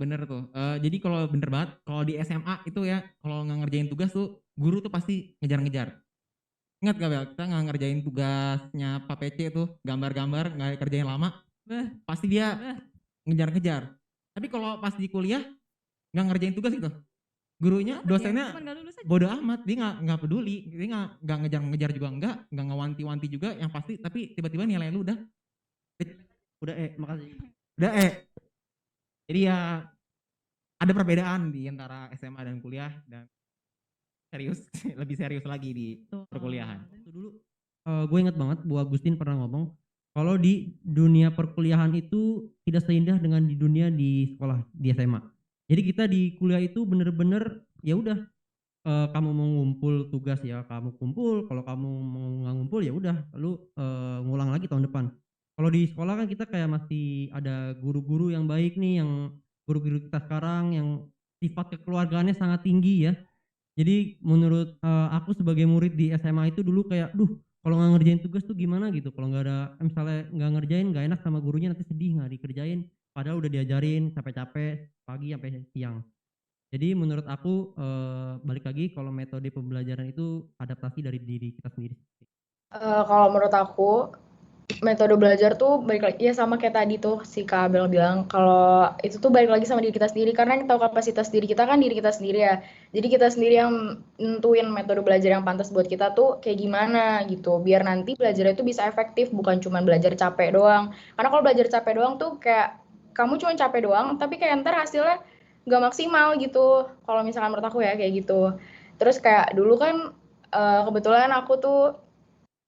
Bener tuh, jadi kalau bener banget, kalau di SMA itu ya, kalau nggak ngerjain tugas tuh, guru tuh pasti ngejar-ngejar. Ingat nggak Bel, kita nggak ngerjain tugasnya Pak PC tuh, gambar-gambar, nggak kerjain lama, pasti dia ngejar-ngejar. Tapi kalau pas di kuliah, nggak ngerjain tugas gitu, gurunya, Dapet ya? dosennya Cuman nggak lulus aja. bodo amat, dia nggak peduli, dia nggak ngejar-ngejar juga nggak ngewanti-wanti juga, yang pasti, tapi tiba-tiba nilai lu Udah makasih. udah jadi ya ada perbedaan di antara SMA dan kuliah dan serius lebih serius lagi di perkuliahan. Itu dulu gue inget banget Bu Agustin pernah ngomong kalau di dunia perkuliahan itu tidak seindah dengan di dunia di sekolah di SMA. Jadi kita di kuliah itu bener-bener ya udah kamu mau ngumpul tugas ya kamu kumpul, kalau kamu mau nggak ngumpul ya udah lalu ngulang lagi tahun depan. Kalau di sekolah kan kita kayak masih ada guru-guru yang baik nih, yang guru-guru kita sekarang yang sifat kekeluargaannya sangat tinggi ya. Jadi menurut aku sebagai murid di SMA itu dulu kayak, "Duh, kalau nggak ngerjain tugas tuh gimana?" gitu. Kalau nggak ada misalnya nggak ngerjain, nggak enak sama gurunya nanti sedih nggak dikerjain, padahal udah diajarin capek-capek pagi sampai siang. Jadi menurut aku, balik lagi kalau metode pembelajaran itu adaptasi dari diri kita sendiri. Kalau menurut aku, metode belajar tuh balik lagi ya sama kayak tadi tuh si Kak Abel bilang, kalau itu tuh balik lagi sama diri kita sendiri, karena yang tahu kapasitas diri kita kan diri kita sendiri ya. Jadi kita sendiri yang nentuin metode belajar yang pantas buat kita tuh kayak gimana gitu, biar nanti belajarnya itu bisa efektif, bukan cuma belajar capek doang. Karena kalau belajar capek doang tuh kayak kamu cuma capek doang, tapi kayak ntar hasilnya nggak maksimal gitu. Kalau misalkan menurut aku ya kayak gitu. Terus kayak dulu kan kebetulan aku tuh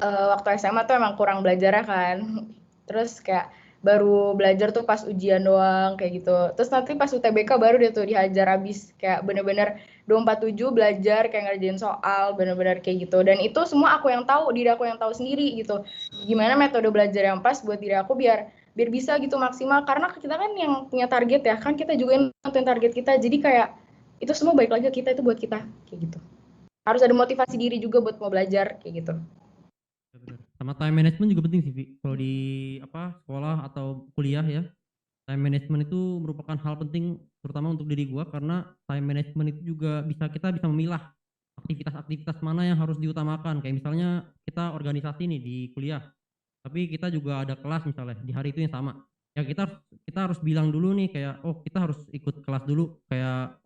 waktu SMA tuh emang kurang belajar ya kan. Terus kayak baru belajar tuh pas ujian doang kayak gitu. Terus nanti pas UTBK baru deh tuh dihajar abis kayak bener-bener 247 belajar kayak ngerjain soal bener-bener kayak gitu. Dan itu semua aku yang tahu, diri aku yang tahu sendiri gitu. Gimana metode belajar yang pas buat diri aku biar biar bisa gitu maksimal, karena kita kan yang punya target ya kan, kita juga yang nentuin target kita. Jadi kayak itu semua baik lagi ke kita, itu buat kita kayak gitu. Harus ada motivasi diri juga buat mau belajar kayak gitu. Bener. Sama time management juga penting sih, Vi. Kalau di apa sekolah atau kuliah ya, time management itu merupakan hal penting terutama untuk diri gua karena time management itu juga kita bisa memilah aktivitas-aktivitas mana yang harus diutamakan. Kayak misalnya kita organisasi nih di kuliah, tapi kita juga ada kelas misalnya di hari itu yang sama. Ya kita harus bilang dulu nih kayak oh kita harus ikut kelas dulu kayak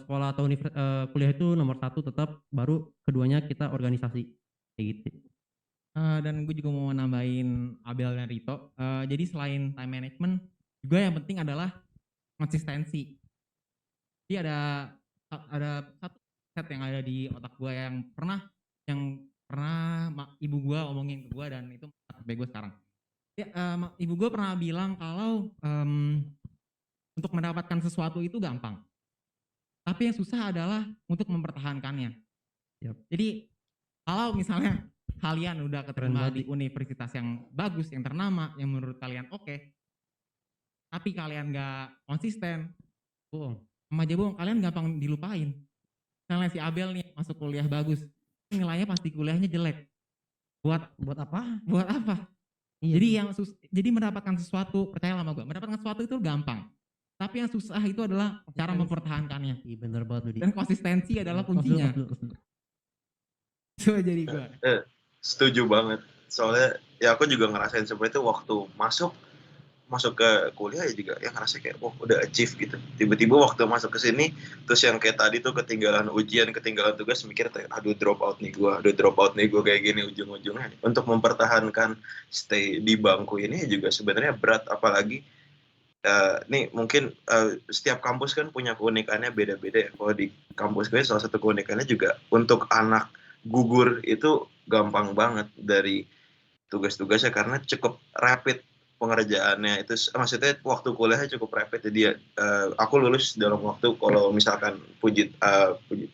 sekolah atau kuliah itu nomor satu tetap baru keduanya kita organisasi kayak gitu. Dan gue juga mau nambahin Abel dan Rito, jadi selain time management, juga yang penting adalah konsistensi. Jadi ada satu set yang ada di otak gue yang pernah ibu gue omongin ke gue dan itu sampai gue sekarang. Ya, ibu gue pernah bilang kalau untuk mendapatkan sesuatu itu gampang, tapi yang susah adalah untuk mempertahankannya. Yap. Jadi kalau misalnya kalian udah Keren keterima banget. di universitas yang bagus, yang ternama, yang menurut kalian oke, tapi kalian nggak konsisten, Bohong. sama aja bohong, kalian gampang dilupain. Misalnya si Abel nih masuk kuliah bagus, nilainya pasti kuliahnya jelek. Buat apa? Buat apa? Iya. Jadi mendapatkan sesuatu, percaya sama gue, mendapatkan sesuatu itu gampang. Tapi yang susah itu adalah cara mempertahankannya. Iya bener banget Ludi. Dan konsistensi adalah kuncinya. Coba jadi gue. Setuju banget. Soalnya ya aku juga ngerasain seperti itu waktu masuk ke kuliah ya juga ya ngerasa kayak udah achieve gitu. Tiba-tiba waktu masuk ke sini terus yang kayak tadi tuh ketinggalan ujian, ketinggalan tugas, mikir aduh drop out nih gue kayak gini ujung-ujungnya. Untuk mempertahankan stay di bangku ini juga sebenarnya berat, apalagi nih mungkin setiap kampus kan punya keunikannya beda-beda ya. Kalau di kampus gue salah satu keunikannya juga untuk anak gugur itu gampang banget dari tugas-tugasnya karena cukup rapid pengerjaannya. Itu maksudnya waktu kuliahnya cukup rapid, jadi aku lulus dalam waktu, kalau misalkan puji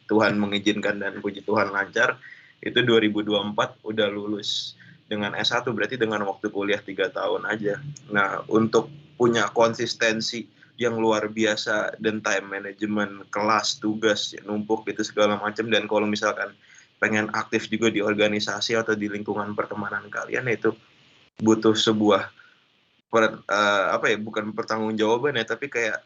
Tuhan mengizinkan dan puji Tuhan lancar, itu 2024 udah lulus dengan S1, berarti dengan waktu kuliah 3 tahun aja. Nah, untuk punya konsistensi yang luar biasa dan time management, kelas, tugas, ya, numpuk gitu segala macam, dan kalau misalkan pengen aktif juga di organisasi atau di lingkungan pertemanan kalian, itu butuh sebuah apa ya, bukan pertanggungjawaban ya, tapi kayak,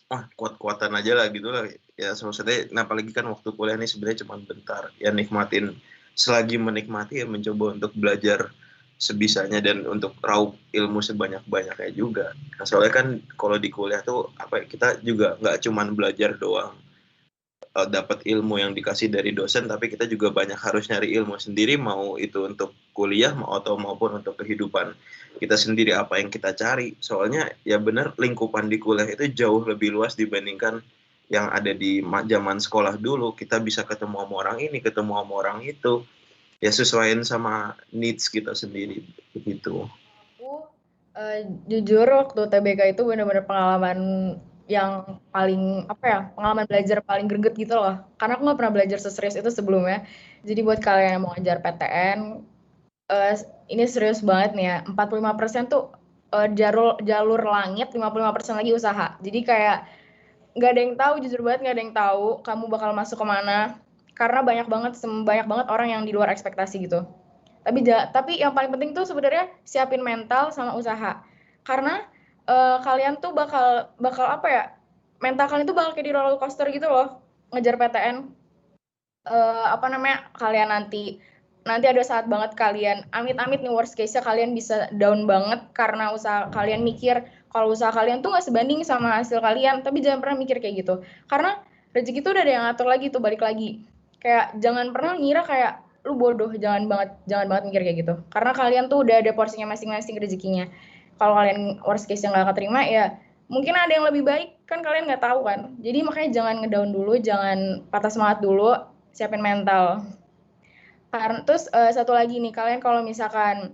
wah kuat-kuatan aja lah gitu lah. Ya maksudnya nah apalagi kan waktu kuliah nih sebenarnya cuma bentar, ya nikmatin selagi menikmati ya mencoba untuk belajar sebisanya dan untuk raup ilmu sebanyak-banyaknya juga. Nah soalnya kan kalau di kuliah tuh apa ya, kita juga nggak cuman belajar doang, dapat ilmu yang dikasih dari dosen, tapi kita juga banyak harus nyari ilmu sendiri, mau itu untuk kuliah atau maupun untuk kehidupan kita sendiri apa yang kita cari. Soalnya ya benar lingkupan di kuliah itu jauh lebih luas dibandingkan yang ada di zaman sekolah dulu. Kita bisa ketemu sama orang ini, ketemu sama orang itu. Ya sesuaiin sama needs kita sendiri begitu. Aku jujur waktu TBK itu bener-bener pengalaman yang paling apa ya, pengalaman belajar paling greget gitu loh. Karena aku nggak pernah belajar seserius itu sebelumnya. Jadi buat kalian yang mau ngajar PTN, eh, ini serius banget nih ya. 45% tuh jalur jalur langit, 55% lagi usaha. Jadi kayak nggak ada yang tahu, jujur banget nggak ada yang tahu kamu bakal masuk kemana. Karena banyak banget orang yang di luar ekspektasi gitu. Tapi yang paling penting tuh sebenarnya siapin mental sama usaha. Karena kalian tuh bakal bakal apa ya? Mental kalian tuh bakal kayak di roller coaster gitu loh. Ngejar PTN, apa namanya? Kalian nanti ada saat banget kalian amit-amit nih worst case-nya kalian bisa down banget karena usaha kalian mikir kalau usaha kalian tuh nggak sebanding sama hasil kalian, tapi jangan pernah mikir kayak gitu. Karena rezeki tuh udah ada yang ngatur lagi tuh, balik lagi. Kayak jangan pernah ngira kayak lu bodoh, jangan banget mikir kayak gitu. Karena kalian tuh udah ada porsinya masing-masing rezekinya. Kalau kalian worst case yang nggak keterima ya mungkin ada yang lebih baik, kan kalian nggak tahu kan. Jadi makanya jangan ngedown dulu, jangan patah semangat dulu, siapin mental. Karena terus satu lagi nih, kalian kalau misalkan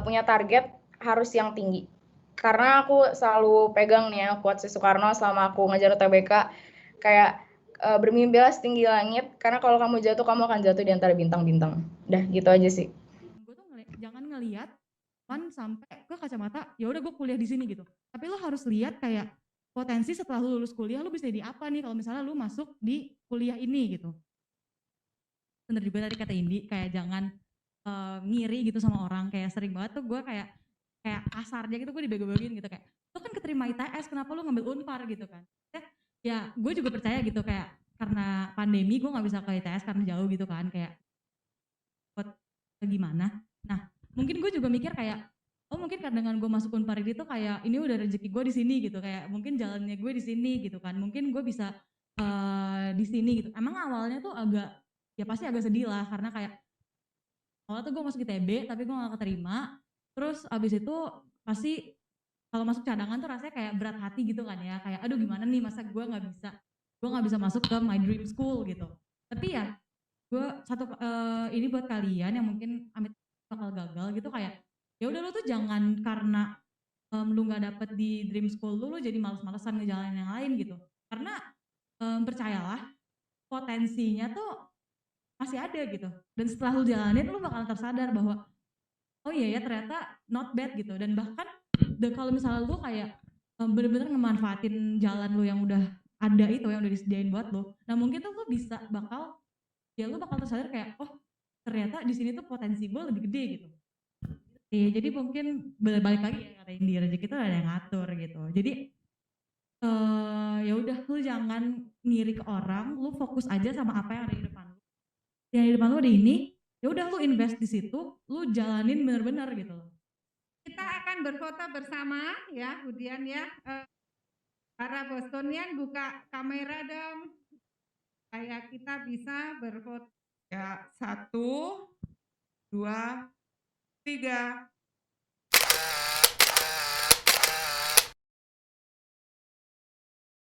punya target harus yang tinggi. Karena aku selalu pegang nih ya quotes Soekarno selama aku ngajar UTBK, kayak bermimpilah setinggi langit, karena kalau kamu jatuh kamu akan jatuh di antara bintang-bintang. Udah gitu aja sih. Gue tuh jangan ngelihat kan sampai ke kacamata ya udah gue kuliah di sini gitu, tapi lo harus lihat kayak potensi setelah lu lulus kuliah lu bisa jadi apa nih kalau misalnya lu masuk di kuliah ini gitu. Bener juga tadi kata Indi, kayak jangan ngiri gitu sama orang. Kayak sering banget tuh gue kayak kasarnya gitu gue dibego-begoin gitu, kayak lu kan keterima ITS kenapa lu ngambil Unpar gitu kan. Ya gue juga percaya gitu, kayak karena pandemi gue nggak bisa ke ITS karena jauh gitu kan, kayak gimana. Nah mungkin gue juga mikir kayak oh mungkin kan dengan gue masuk Unpar ini tuh kayak ini udah rezeki gue di sini gitu, kayak mungkin jalannya gue di sini gitu kan, mungkin gue bisa di sini gitu. Emang awalnya tuh agak ya pasti agak sedih lah, karena kayak awalnya tuh gue masuk ITB tapi gue gak keterima. Terus abis itu pasti kalau masuk cadangan tuh rasanya kayak berat hati gitu kan ya, kayak aduh gimana nih masa gue nggak bisa masuk ke my dream school gitu. Tapi ya gue ini buat kalian yang mungkin amit bakal gagal gitu, kayak ya udah lu tuh jangan karena lu nggak dapet di dream school lu jadi males-malesan ngejalanin yang lain gitu. Karena percayalah potensinya tuh masih ada gitu. Dan setelah lu jalanin lu bakal tersadar bahwa oh iya ya ternyata not bad gitu. Dan bahkan kalau misalnya lu kayak bener-bener ngemanfaatin jalan lu yang udah ada itu, yang udah disediain buat lu, nah mungkin tuh lu lu bakal tersadar kayak oh ternyata di sini tuh potensi gue lebih gede gitu. Jadi mungkin balik lagi ya kata Indi, rezeki itu ada yang ngatur gitu. Jadi ya udah lu jangan ngiri ke orang, lu fokus aja sama apa yang ada di depan lu. Yang di depan lu ada ini, ya udah lu invest di situ, lu jalanin bener-bener gitu. Kita akan berfoto bersama ya, Budian ya. Para Bostonian buka kamera dong, supaya kita bisa berfoto. Ya, 1, 2, 3.